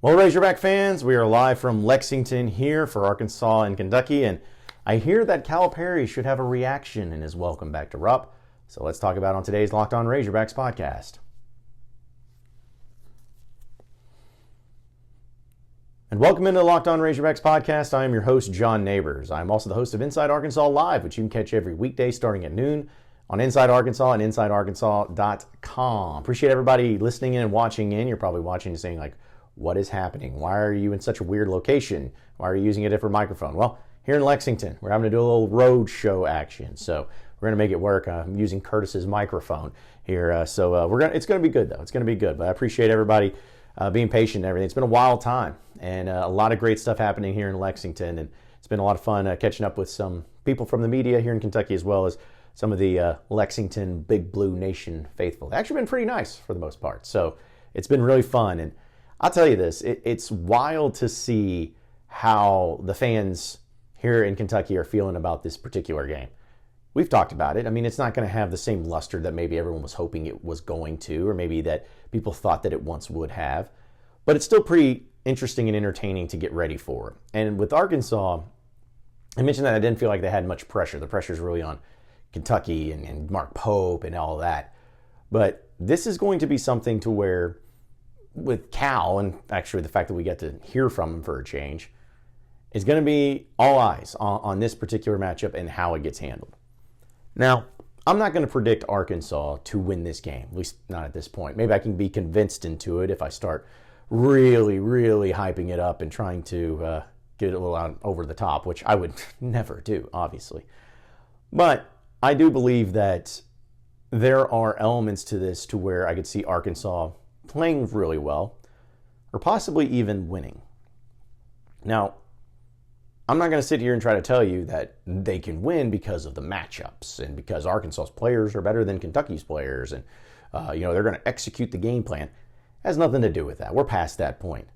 Well, Razorback fans, we are live from Lexington here for Arkansas and Kentucky, and I hear that Calipari should have a reaction in his welcome back to Rupp. So let's talk about it on today's Locked On Razorbacks podcast. And welcome into the Locked On Razorbacks podcast. I am your host, John Nabors. I'm also the host of Inside Arkansas Live, which you can catch every weekday starting at noon on Inside Arkansas and InsideArkansas.com. Appreciate everybody listening in and watching in. You're probably watching and saying, like, what is happening? Why are you in such a weird location? Why are you using a different microphone? Well, here in Lexington, we're having to do a little road show action. So we're going to make it work. I'm using Curtis's microphone here. It's going to be good, though. It's going to be good. But I appreciate everybody being patient and everything. It's been a wild time and a lot of great stuff happening here in Lexington. And it's been a lot of fun catching up with some people from the media here in Kentucky, as well as some of the Lexington Big Blue Nation faithful. They've actually been pretty nice for the most part. So it's been really fun. And I'll tell you this, it's wild to see how the fans here in Kentucky are feeling about this particular game. We've talked about it. I mean, it's not going to have the same luster that maybe everyone was hoping it was going to, or maybe that people thought that it once would have. But it's still pretty interesting and entertaining to get ready for. And with Arkansas, I mentioned that I didn't feel like they had much pressure. The pressure's really on Kentucky and Mark Pope and all that. But this is going to be something to where, with Cal, and actually the fact that we get to hear from him for a change, is going to be all eyes on this particular matchup and how it gets handled. Now, I'm not going to predict Arkansas to win this game, at least not at this point. Maybe I can be convinced into it if I start really, really hyping it up and trying to get it a little out over the top, which I would never do, obviously. But I do believe that there are elements to this to where I could see Arkansas playing really well, or possibly even winning. Now, I'm not going to sit here and try to tell you that they can win because of the matchups and because Arkansas's players are better than Kentucky's players and they're going to execute the game plan. It has nothing to do with that. We're past that point.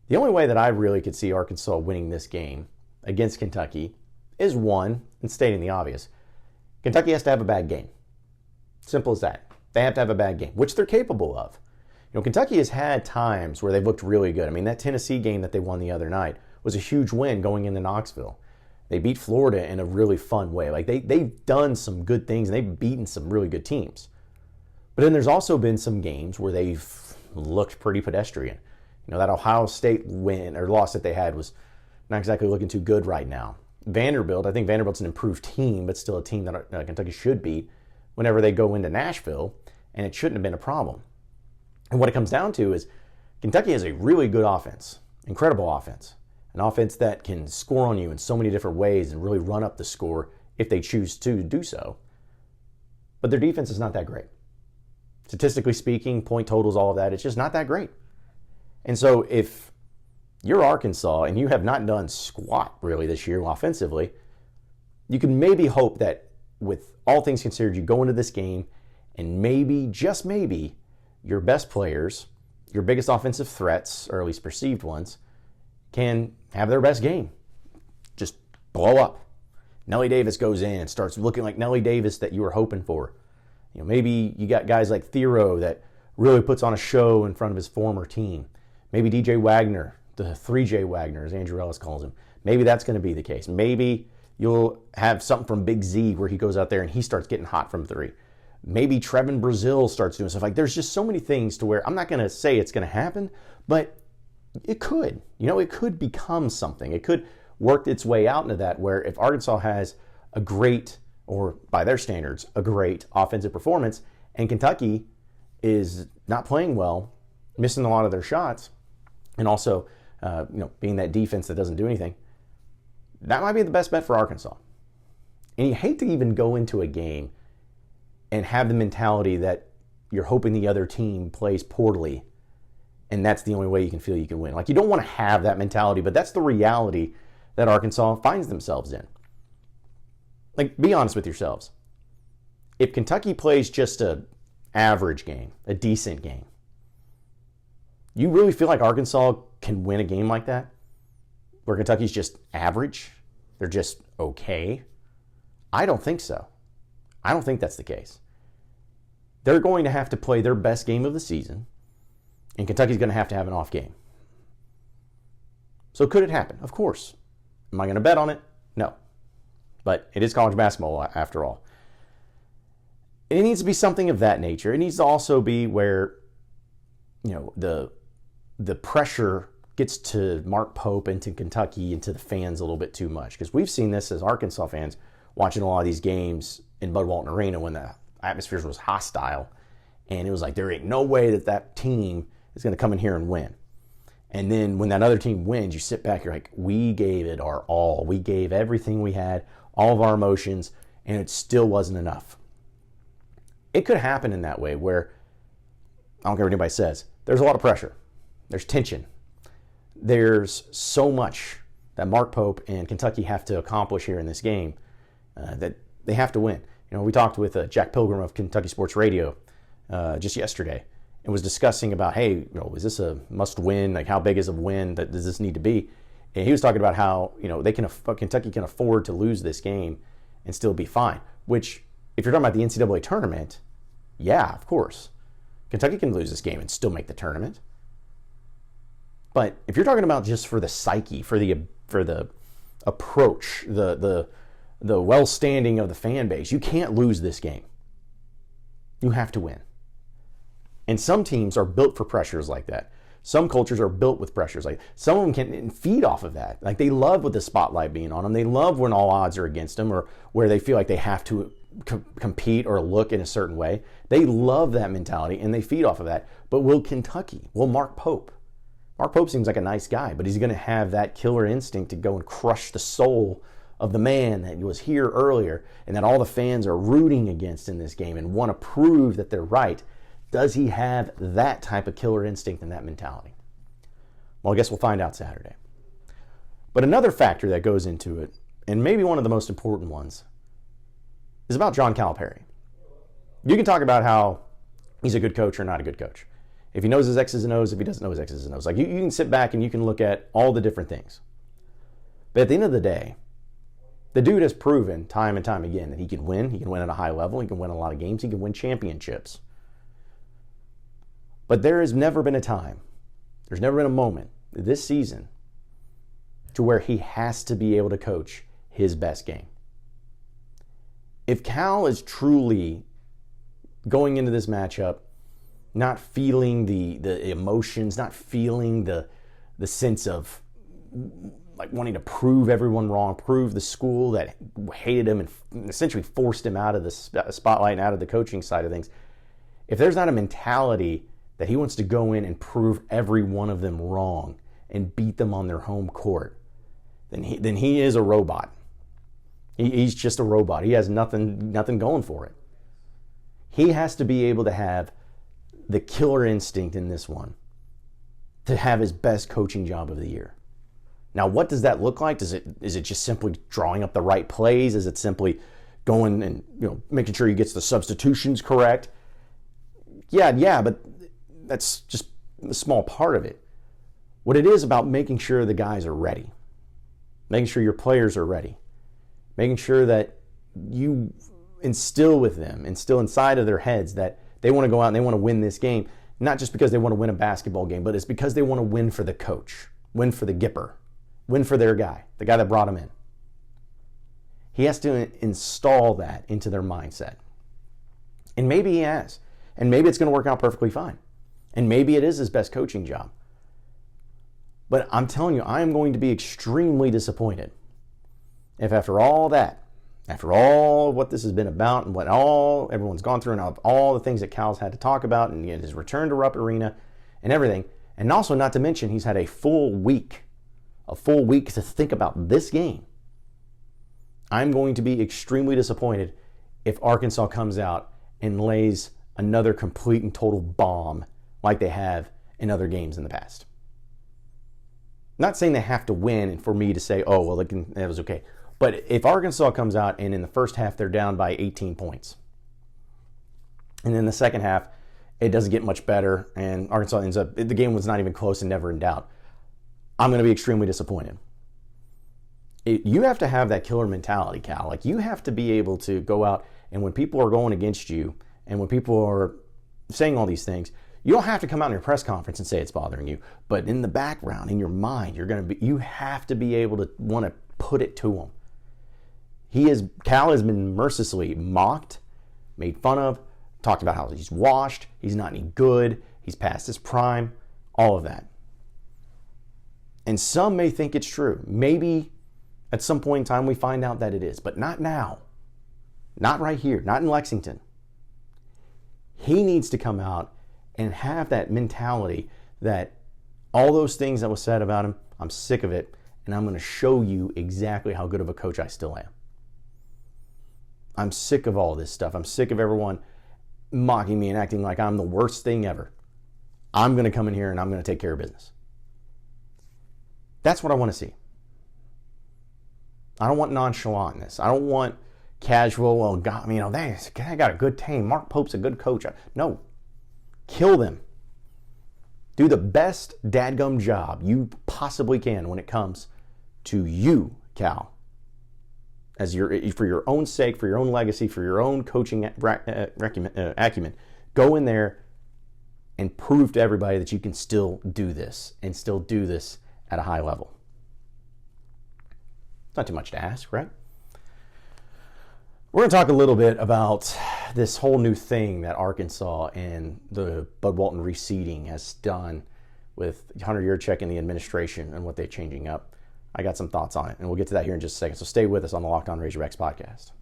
The only way that I really could see Arkansas winning this game against Kentucky is one, and stating the obvious, Kentucky has to have a bad game. Simple as that. They have to have a bad game, which they're capable of. Kentucky has had times where they've looked really good. I mean, that Tennessee game that they won the other night was a huge win going into Knoxville. They beat Florida in a really fun way. Like, they've done some good things, and they've beaten some really good teams. But then there's also been some games where they've looked pretty pedestrian. That Ohio State win or loss that they had was not exactly looking too good right now. Vanderbilt, I think Vanderbilt's an improved team, but still a team that Kentucky should beat whenever they go into Nashville, and it shouldn't have been a problem. And what it comes down to is Kentucky has a really good offense, incredible offense, an offense that can score on you in so many different ways and really run up the score if they choose to do so. But their defense is not that great. Statistically speaking, point totals, all of that, it's just not that great. And so if you're Arkansas and you have not done squat really this year offensively, you can maybe hope that with all things considered, you go into this game and maybe, just maybe, your best players, your biggest offensive threats, or at least perceived ones, can have their best game. Just blow up. Nelly Davis goes in and starts looking like Nelly Davis that you were hoping for. Maybe you got guys like Thero that really puts on a show in front of his former team. Maybe DJ Wagner, the 3J Wagner, as Andrew Ellis calls him. Maybe that's going to be the case. Maybe you'll have something from Big Z where he goes out there and he starts getting hot from three. Maybe Trevin Brazil starts doing stuff. Like, there's just so many things to where I'm not going to say it's going to happen, but it could. It could become something. It could work its way out into that, where if Arkansas has a great, or by their standards, a great offensive performance, and Kentucky is not playing well, missing a lot of their shots, and also being that defense that doesn't do anything, that might be the best bet for Arkansas. And you hate to even go into a game and have the mentality that you're hoping the other team plays poorly, and that's the only way you can feel you can win. Like, you don't want to have that mentality, but that's the reality that Arkansas finds themselves in. Like, be honest with yourselves. If Kentucky plays just an average game, a decent game, you really feel like Arkansas can win a game like that? Where Kentucky's just average? They're just okay? I don't think so. I don't think that's the case. They're going to have to play their best game of the season, and Kentucky's going to have an off game. So could it happen? Of course. Am I going to bet on it? No. But it is college basketball after all. It needs to be something of that nature. It needs to also be where, the pressure gets to Mark Pope and to Kentucky and to the fans a little bit too much. Because we've seen this as Arkansas fans watching a lot of these games in Bud Walton Arena when the atmosphere was hostile. And it was like, there ain't no way that team is going to come in here and win. And then when that other team wins, you sit back, you're like, we gave it our all. We gave everything we had, all of our emotions, and it still wasn't enough. It could happen in that way where, I don't care what anybody says, there's a lot of pressure. There's tension. There's so much that Mark Pope and Kentucky have to accomplish here in this game that they have to win. We talked with Jack Pilgrim of Kentucky Sports Radio just yesterday and was discussing about, hey, is this a must-win? Like, how big is a win? Does this need to be? And he was talking about how, Kentucky can afford to lose this game and still be fine. Which, if you're talking about the NCAA tournament, yeah, of course. Kentucky can lose this game and still make the tournament. But if you're talking about just for the psyche, for the approach, the well-standing of the fan base, you can't lose this game. You have to win. And some teams are built for pressures like that. Some cultures are built with pressures like that. Some of them can feed off of that. Like, they love with the spotlight being on them. They love when all odds are against them, or where they feel like they have to compete or look in a certain way. They love that mentality and they feed off of that. But will Kentucky? Will Mark Pope? Mark Pope seems like a nice guy, but he's going to have that killer instinct to go and crush the soul of the man that was here earlier and that all the fans are rooting against in this game and want to prove that they're right. Does he have that type of killer instinct and that mentality? Well, I guess we'll find out Saturday. But another factor that goes into it, and maybe one of the most important ones, is about John Calipari. You can talk about how he's a good coach or not a good coach. If he knows his X's and O's, if he doesn't know his X's and O's. Like, you can sit back and you can look at all the different things. But at the end of the day, the dude has proven time and time again that he can win. He can win at a high level. He can win a lot of games. He can win championships. But there has never been a time, there's never been a moment this season to where he has to be able to coach his best game. If Cal is truly going into this matchup not feeling the emotions, not feeling the sense of like wanting to prove everyone wrong, prove the school that hated him and essentially forced him out of the spotlight and out of the coaching side of things, if there's not a mentality that he wants to go in and prove every one of them wrong and beat them on their home court, then he is a robot. He's just a robot. He has nothing going for it. He has to be able to have the killer instinct in this one to have his best coaching job of the year. Now, what does that look like? Is it just simply drawing up the right plays? Is it simply going and making sure he gets the substitutions correct? Yeah, but that's just a small part of it. What it is about making sure the guys are ready, making sure your players are ready, making sure that you instill inside of their heads that they want to go out and they want to win this game, not just because they want to win a basketball game, but it's because they want to win for the coach, win for the Gipper, win for their guy, the guy that brought him in. He has to install that into their mindset. And maybe he has. And maybe it's going to work out perfectly fine. And maybe it is his best coaching job. But I'm telling you, I am going to be extremely disappointed if after all that, after all what this has been about and what everyone's gone through and all the things that Cal's had to talk about and his return to Rupp Arena and everything, and also not to mention he's had a full week to think about this game, I'm going to be extremely disappointed if Arkansas comes out and lays another complete and total bomb like they have in other games in the past. Not saying they have to win and for me to say, oh, well, that was okay. But if Arkansas comes out and in the first half they're down by 18 points, and then the second half it doesn't get much better and Arkansas ends up, the game was not even close and never in doubt, I'm going to be extremely disappointed. You have to have that killer mentality, Cal. Like, you have to be able to go out and when people are going against you and when people are saying all these things, You don't have to come out in your press conference and say it's bothering you, but in the background, in your mind, you have to be able to want to put it to him. Cal has been mercilessly mocked, made fun of, talked about how he's washed, he's not any good, he's past his prime, all of that. And some may think it's true. Maybe at some point in time we find out that it is, but not now. Not right here, not in Lexington. He needs to come out and have that mentality that all those things that was said about him, I'm sick of it, and I'm going to show you exactly how good of a coach I still am. I'm sick of all this stuff. I'm sick of everyone mocking me and acting like I'm the worst thing ever. I'm going to come in here and I'm going to take care of business. That's what I want to see. I don't want nonchalantness. I don't want casual, well, God, they got a good team. Mark Pope's a good coach. No. Kill them. Do the best dadgum job you possibly can when it comes to you, Cal. For your own sake, for your own legacy, for your own coaching acumen, go in there and prove to everybody that you can still do this and still do this at a high level. It's not too much to ask, right? We're going to talk a little bit about this whole new thing that Arkansas and the Bud Walton reseeding has done with Hunter Yurchek and the administration and what they're changing up. I got some thoughts on it, and we'll get to that here in just a second. So stay with us on the Locked On Razorbacks podcast.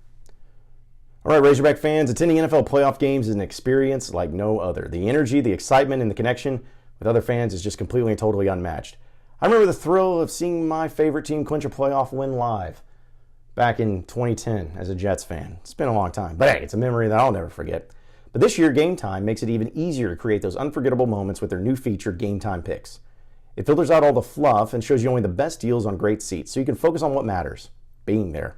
All right, Razorback fans, attending NFL playoff games is an experience like no other. The energy, the excitement, and the connection with other fans is just completely and totally unmatched. I remember the thrill of seeing my favorite team clinch a playoff win live back in 2010 as a Jets fan. It's been a long time, but hey, it's a memory that I'll never forget. But this year, Gametime makes it even easier to create those unforgettable moments with their new feature, Gametime Picks. It filters out all the fluff and shows you only the best deals on great seats, so you can focus on what matters, being there.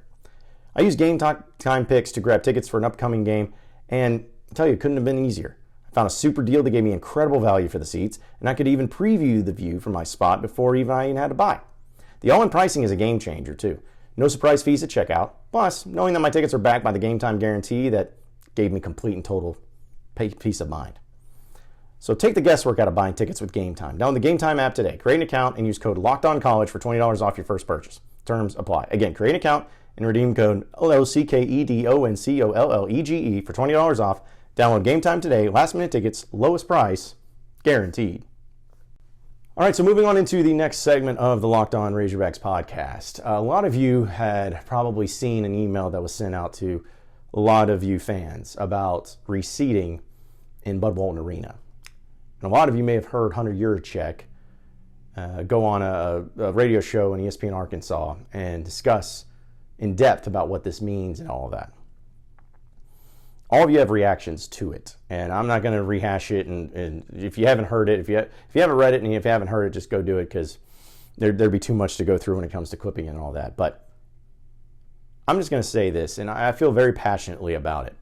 I used Gametime Picks to grab tickets for an upcoming game, and I tell you, it couldn't have been easier. I found a super deal that gave me incredible value for the seats, and I could even preview the view from my spot before I even had to buy. The all-in pricing is a game changer, too. No surprise fees at checkout. Plus, knowing that my tickets are backed by the Gametime guarantee, that gave me complete and total peace of mind. So take the guesswork out of buying tickets with Gametime. Download the Gametime app today. Create an account and use code LOCKEDONCollege for $20 off your first purchase. Terms apply. Again, create an account and redeem code LOCKEDONCOLLEGE for $20 off. Download Gametime today. Last minute tickets, lowest price, guaranteed. All right, so moving on into the next segment of the Locked On Razorbacks podcast. A lot of you had probably seen an email that was sent out to a lot of you fans about reseeding in Bud Walton Arena. And a lot of you may have heard Hunter Yurchek go on a radio show on ESPN Arkansas and discuss in depth about what this means and all of that. All of you have reactions to it, and I'm not going to rehash it. And if you haven't heard it, if you haven't read it, and if you haven't heard it, just go do it, because there'd be too much to go through when it comes to clipping and all that. But I'm just going to say this, and I feel very passionately about it.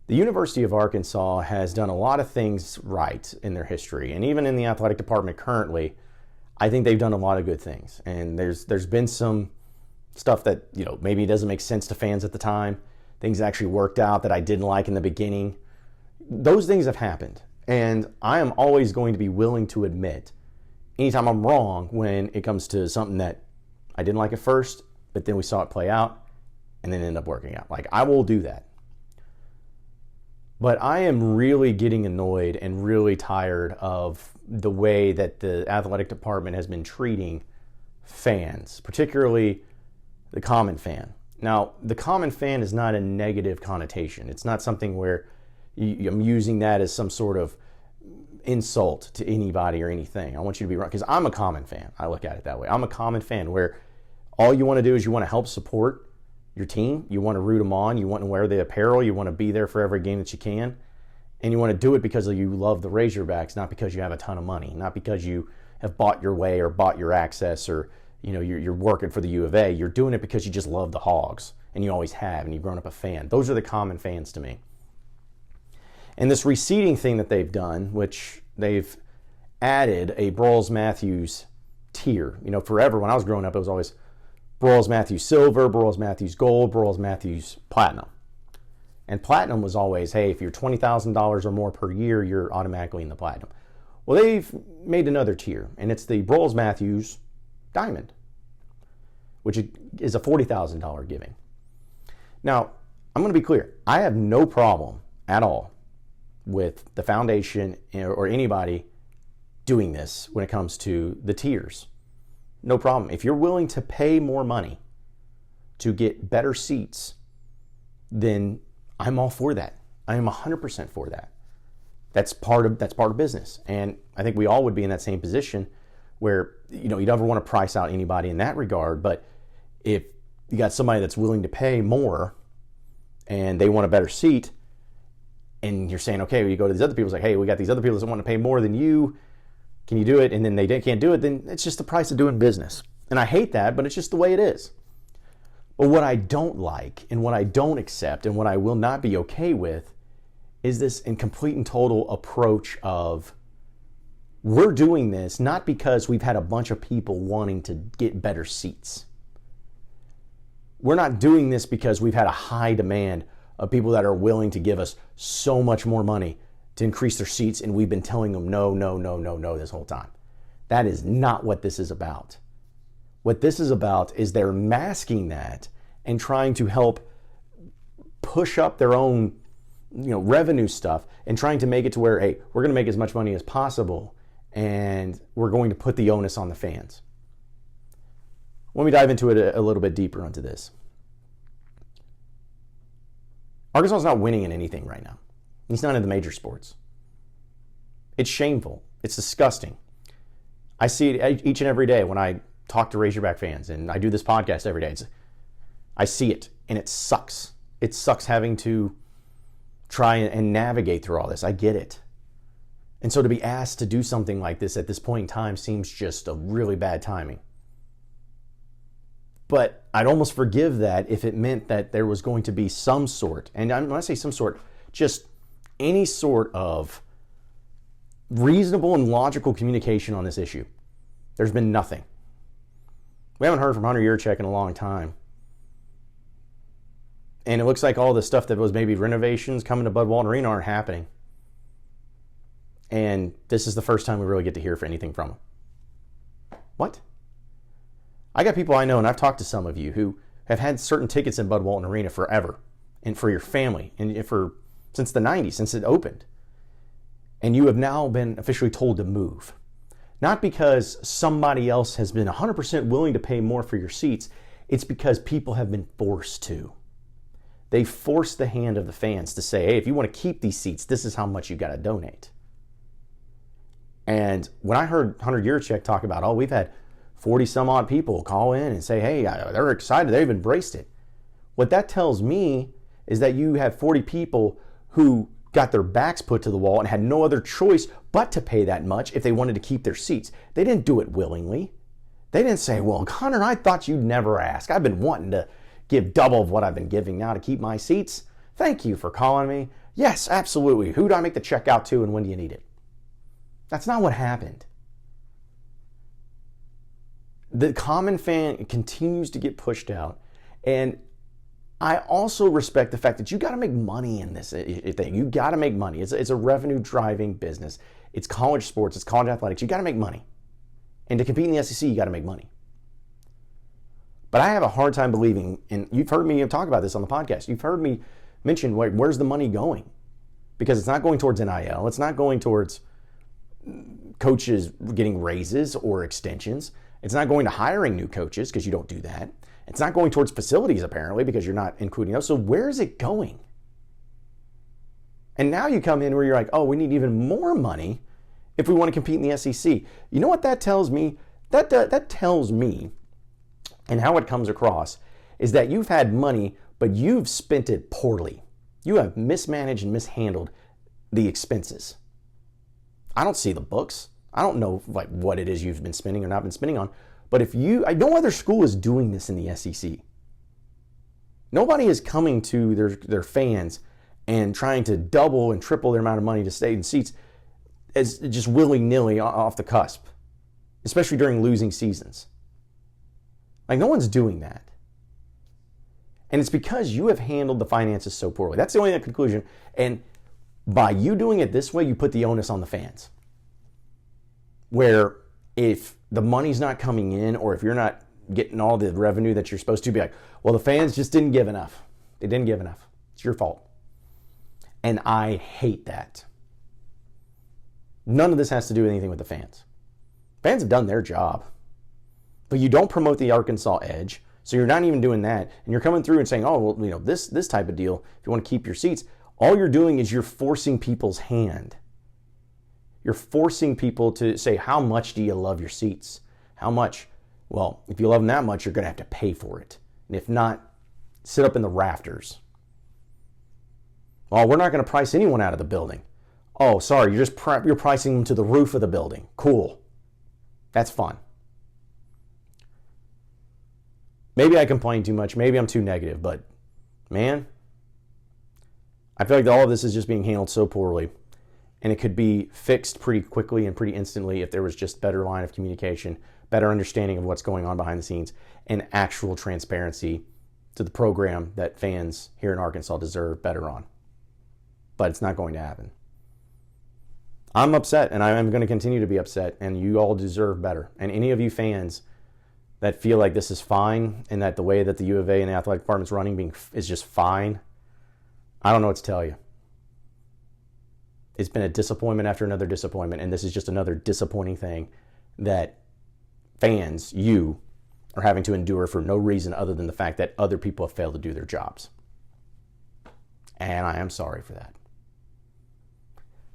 The University of Arkansas has done a lot of things right in their history, and even in the athletic department currently, I think they've done a lot of good things. And there's been some stuff that, maybe doesn't make sense to fans at the time. Things that actually worked out that I didn't like in the beginning. Those things have happened, and I am always going to be willing to admit anytime I'm wrong when it comes to something that I didn't like at first, but then we saw it play out and then end up working out. Like, I will do that. But I am really getting annoyed and really tired of the way that the athletic department has been treating fans, particularly the common fan. Now, the common fan is not a negative connotation. It's not something where I'm using that as some sort of insult to anybody or anything. I want you to be right, because I'm a common fan. I look at it that way. I'm a common fan where all you want to do is you want to help support your team. You want to root them on. You want to wear the apparel. You want to be there for every game that you can. And you want to do it because you love the Razorbacks, not because you have a ton of money, not because you have bought your way or bought your access, or you're working for the U of A. You're doing it because you just love the Hogs, and you always have, and you've grown up a fan. Those are the common fans to me. And this reseeding thing that they've done, which they've added a Broyles-Matthews tier. Forever when I was growing up, it was always Broyles-Matthews Silver, Broyles-Matthews Gold, Broyles-Matthews Platinum. And platinum was always, hey, if you're $20,000 or more per year, you're automatically in the platinum. Well, they've made another tier, and it's the Broyles-Matthews Diamond, which is a $40,000 giving. Now, I'm going to be clear. I have no problem at all with the foundation or anybody doing this when it comes to the tiers. No problem. If you're willing to pay more money to get better seats, then I'm all for that. I am 100% for that. That's part of business. And I think we all would be in that same position where, you never want to price out anybody in that regard. But if you got somebody that's willing to pay more and they want a better seat, and you're saying, okay, well, you go to these other people, it's like, hey, we got these other people that want to pay more than you. Can you do it? And then they can't do it. Then it's just the price of doing business. And I hate that, but it's just the way it is. But what I don't like and what I don't accept and what I will not be okay with is this complete and total approach of we're doing this not because we've had a bunch of people wanting to get better seats. We're not doing this because we've had a high demand of people that are willing to give us so much more money to increase their seats, and we've been telling them no this whole time. That is not what this is about. What this is about is they're masking that and trying to help push up their own revenue stuff and trying to make it to where, hey, we're going to make as much money as possible and we're going to put the onus on the fans. Let me dive into it a little bit deeper onto this. Arkansas is not winning in anything right now. He's not in the major sports. It's shameful. It's disgusting. I see it each and every day when I talk to Razorback fans, and I do this podcast every day. I see it, and it sucks. It sucks having to try and navigate through all this. I get it. And so to be asked to do something like this at this point in time seems just a really bad timing. But I'd almost forgive that if it meant that there was going to be some sort, and when I say some sort, just any sort of reasonable and logical communication on this issue. There's been nothing. We haven't heard from Hunter Yurchek in a long time. And it looks like all the stuff that was maybe renovations coming to Bud Walton Arena aren't happening. And this is the first time we really get to hear anything from him. What? I got people I know, and I've talked to some of you who have had certain tickets in Bud Walton Arena forever, and for your family, and since the 90s, since it opened. And you have now been officially told to move. Not because somebody else has been 100% willing to pay more for your seats. It's because people have been forced to. They forced the hand of the fans to say, hey, if you want to keep these seats, this is how much you got to donate. And when I heard Hunter Yurchek talk about, we've had 40 some odd people call in and say, hey, they're excited, they've embraced it. What that tells me is that you have 40 people who got their backs put to the wall and had no other choice but to pay that much if they wanted to keep their seats. They didn't do it willingly. They didn't say, well, Hunter, I thought you'd never ask. I've been wanting to give double of what I've been giving now to keep my seats. Thank you for calling me. Yes, absolutely. Who do I make the check out to and when do you need it? That's not what happened. The common fan continues to get pushed out. And I also respect the fact that you got to make money in this thing. You got to make money. It's a revenue-driving business. It's college sports. It's college athletics. You got to make money. And to compete in the SEC, you got to make money. But I have a hard time believing, and you've heard me talk about this on the podcast. You've heard me mention, where's the money going? Because it's not going towards NIL. It's not going towards coaches getting raises or extensions. It's not going to hiring new coaches because you don't do that. It's not going towards facilities, apparently, because you're not including those. So where is it going? And now you come in where you're like, we need even more money if we want to compete in the SEC. You know what that tells me? That tells me, and how it comes across, is that you've had money, but you've spent it poorly. You have mismanaged and mishandled the expenses. I don't see the books. I don't know what it is you've been spending or not been spending on. But no other school is doing this in the SEC. Nobody is coming to their fans and trying to double and triple their amount of money to stay in seats as just willy-nilly off the cusp, especially during losing seasons. No one's doing that. And it's because you have handled the finances so poorly. That's the only conclusion. And by you doing it this way, you put the onus on the fans. Where if the money's not coming in, or if you're not getting all the revenue that you're supposed to, be like, well, the fans just didn't give enough. They didn't give enough. It's your fault. And I hate that. None of this has to do with anything with the fans. Fans have done their job. But you don't promote the Arkansas edge, so you're not even doing that. And you're coming through and saying, oh, well, you know, this type of deal, if you want to keep your seats, all you're doing is you're forcing people's hand. You're forcing people to say, how much do you love your seats? How much? Well, if you love them that much, you're going to have to pay for it. And if not, sit up in the rafters. Well, we're not going to price anyone out of the building. Oh, sorry, you're pricing them to the roof of the building. Cool. That's fun. Maybe I complain too much. Maybe I'm too negative. But, man, I feel like all of this is just being handled so poorly. And it could be fixed pretty quickly and pretty instantly if there was just better line of communication, better understanding of what's going on behind the scenes, and actual transparency to the program that fans here in Arkansas deserve better on. But it's not going to happen. I'm upset, and I'm going to continue to be upset, and you all deserve better. And any of you fans that feel like this is fine and that the way that the U of A and the athletic department's running is just fine, I don't know what to tell you. It's been a disappointment after another disappointment, and this is just another disappointing thing that fans, you, are having to endure for no reason other than the fact that other people have failed to do their jobs. And I am sorry for that.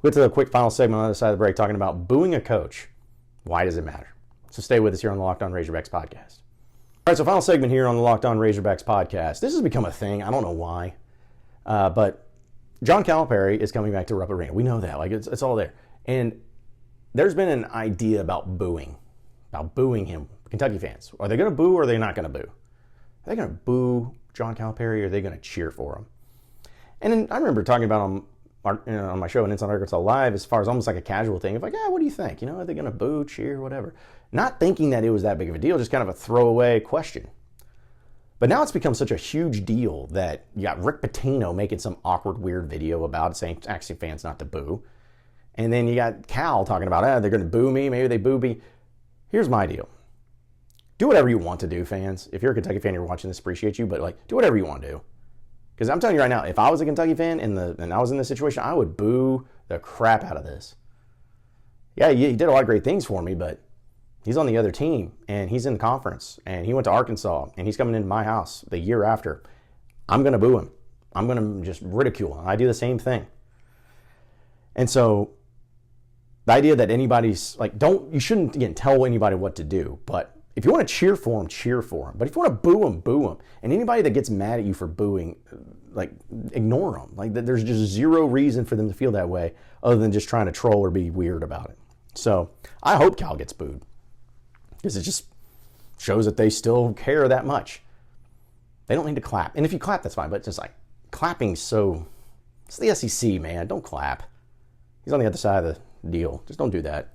We'll get to the quick final segment on the other side of the break talking about booing a coach. Why does it matter? So stay with us here on the Locked On Razorbacks podcast. All right, so final segment here on the Locked On Razorbacks podcast. This has become a thing. I don't know why. But John Calipari is coming back to Rupp Arena. We know that. Like it's all there. And there's been an idea about booing him. Kentucky fans. Are they going to boo or are they not going to boo? Are they going to boo John Calipari or are they going to cheer for him? And then I remember talking about him on my show on Inside Arkansas Live as far as almost like a casual thing of like, what do you think? You know, are they going to boo, cheer, whatever? Not thinking that it was that big of a deal, just kind of a throwaway question. But now it's become such a huge deal that you got Rick Pitino making some awkward, weird video about it, saying actually fans not to boo. And then you got Cal talking about, they're going to boo me, maybe they boo me. Here's my deal. Do whatever you want to do, fans. If you're a Kentucky fan, you're watching this, appreciate you, but do whatever you want to do. Because I'm telling you right now, if I was a Kentucky fan and I was in this situation, I would boo the crap out of this. Yeah, he did a lot of great things for me, but he's on the other team, and he's in the conference, and he went to Arkansas, and he's coming into my house the year after. I'm going to boo him. I'm going to just ridicule him. I do the same thing. And so the idea that anybody's like, you shouldn't, again, tell anybody what to do, but if you want to cheer for him, cheer for him. But if you want to boo him, boo him. And anybody that gets mad at you for booing, ignore them. There's just zero reason for them to feel that way other than just trying to troll or be weird about it. So I hope Cal gets booed because it just shows that they still care that much. They don't need to clap. And if you clap, that's fine. But just clapping's so, it's the SEC, man. Don't clap. He's on the other side of the deal. Just don't do that.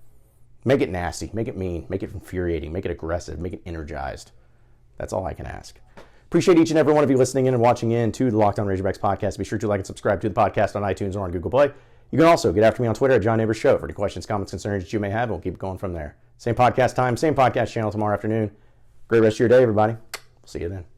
Make it nasty, make it mean, make it infuriating, make it aggressive, make it energized. That's all I can ask. Appreciate each and every one of you listening in and watching in to the Locked On Razorbacks podcast. Be sure to like and subscribe to the podcast on iTunes or on Google Play. You can also get after me on Twitter at John Nabors Show for any questions, comments, concerns that you may have, and we'll keep going from there. Same podcast time, same podcast channel tomorrow afternoon. Great rest of your day, everybody. See you then.